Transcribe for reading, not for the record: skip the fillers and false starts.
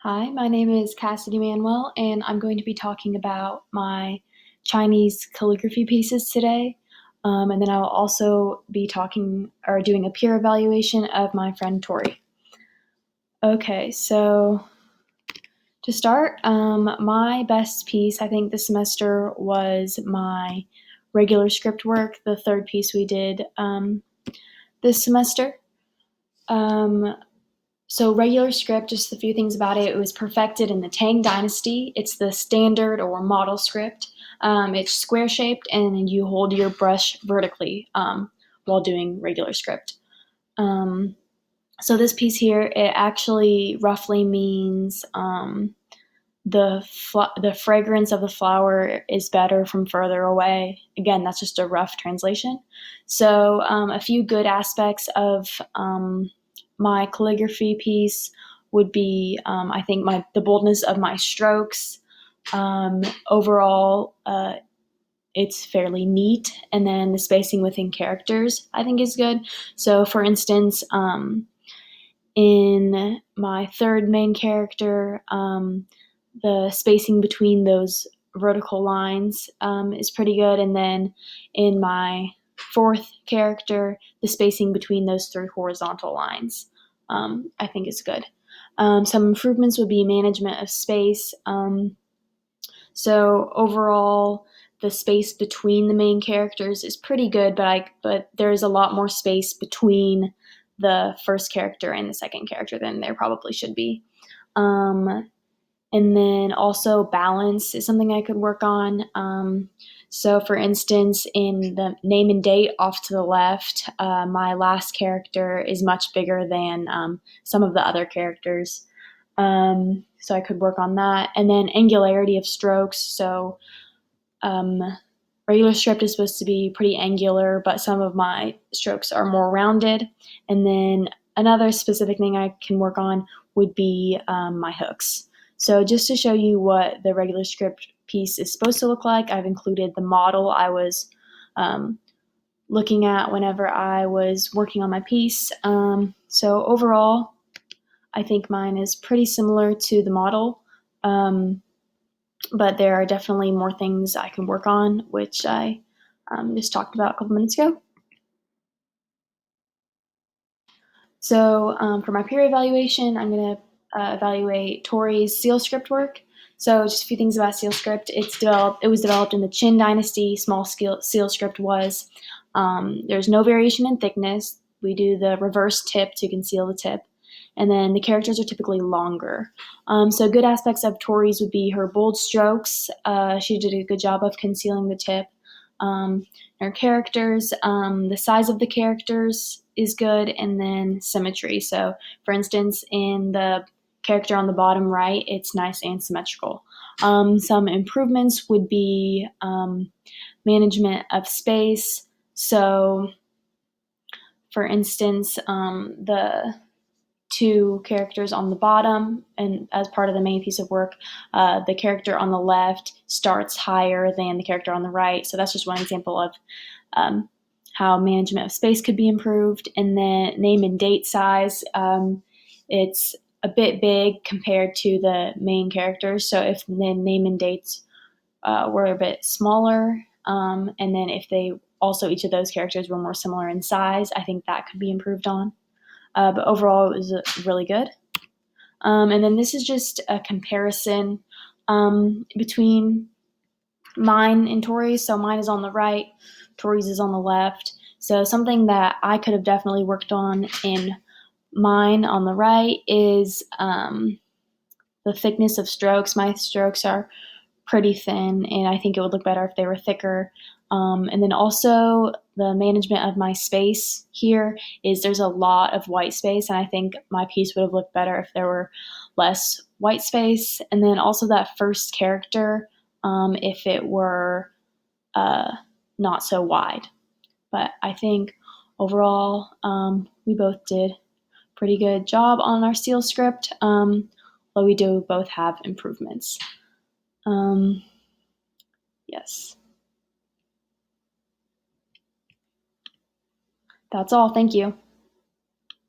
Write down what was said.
Hi, my name is Cassidy Manwell, and I'm going to be talking about my Chinese calligraphy pieces today. And then I will also be talking or doing a peer evaluation of my friend Tori. Okay, so to start, my best piece I think this semester was my regular script work, the third piece we did this semester. Um, So regular script, just a few things about it. It was perfected in the Tang Dynasty. It's the standard or model script. It's square shaped, and you hold your brush vertically while doing regular script. Um, so this piece here, it actually roughly means the fragrance of the flower is better from further away. Again, that's just a rough translation. So a few good aspects of my calligraphy piece would be, I think, the boldness of my strokes. Overall, it's fairly neat, and then the spacing within characters I think is good. So, for instance, in my third main character, the spacing between those vertical lines is pretty good, and then in my fourth character, the spacing between those three horizontal lines I think is good. Some improvements would be management of space. So overall, the space between the main characters is pretty good, but there's a lot more space between the first character and the second character than there probably should be. Um, and then also balance is something I could work on. So, for instance, in the name and date off to the left, my last character is much bigger than some of the other characters. So I could work on that. And then angularity of strokes. So um, regular script is supposed to be pretty angular, but some of my strokes are more rounded. And then another specific thing I can work on would be my hooks. So just to show you what the regular script piece is supposed to look like, I've included the model I was looking at whenever I was working on my piece. So overall, I think mine is pretty similar to the model, but there are definitely more things I can work on, which I just talked about a couple minutes ago. So for my peer evaluation, I'm going to evaluate Tori's seal script work. So just a few things about seal script. It was developed in the Qin Dynasty. Small seal script was. There's no variation in thickness. We do the reverse tip to conceal the tip. And then the characters are typically longer. So good aspects of Tori's would be her bold strokes. She did a good job of concealing the tip. Her characters, the size of the characters is good, and then symmetry. So, for instance, in the character on the bottom right, it's nice and symmetrical. Some improvements would be management of space. So, for instance, the two characters on the bottom, and as part of the main piece of work, the character on the left starts higher than the character on the right. So that's just one example of how management of space could be improved. And then name and date size, it's a bit big compared to the main characters. So if the name and dates were a bit smaller, and then if they also each of those characters were more similar in size, I think that could be improved on. But overall, it was really good. And then this is just a comparison between mine and Tori's. So mine is on the right, Tori's is on the left. So something that I could have definitely worked on in mine on the right is the thickness of strokes. My strokes are pretty thin, and I think it would look better if they were thicker. And then also the management of my space here is there's a lot of white space, and I think my piece would have looked better if there were less white space. And then also that first character, if it were not so wide. But I think overall, we both did pretty good job on our seal script, but we do both have improvements. Yes. That's all. Thank you.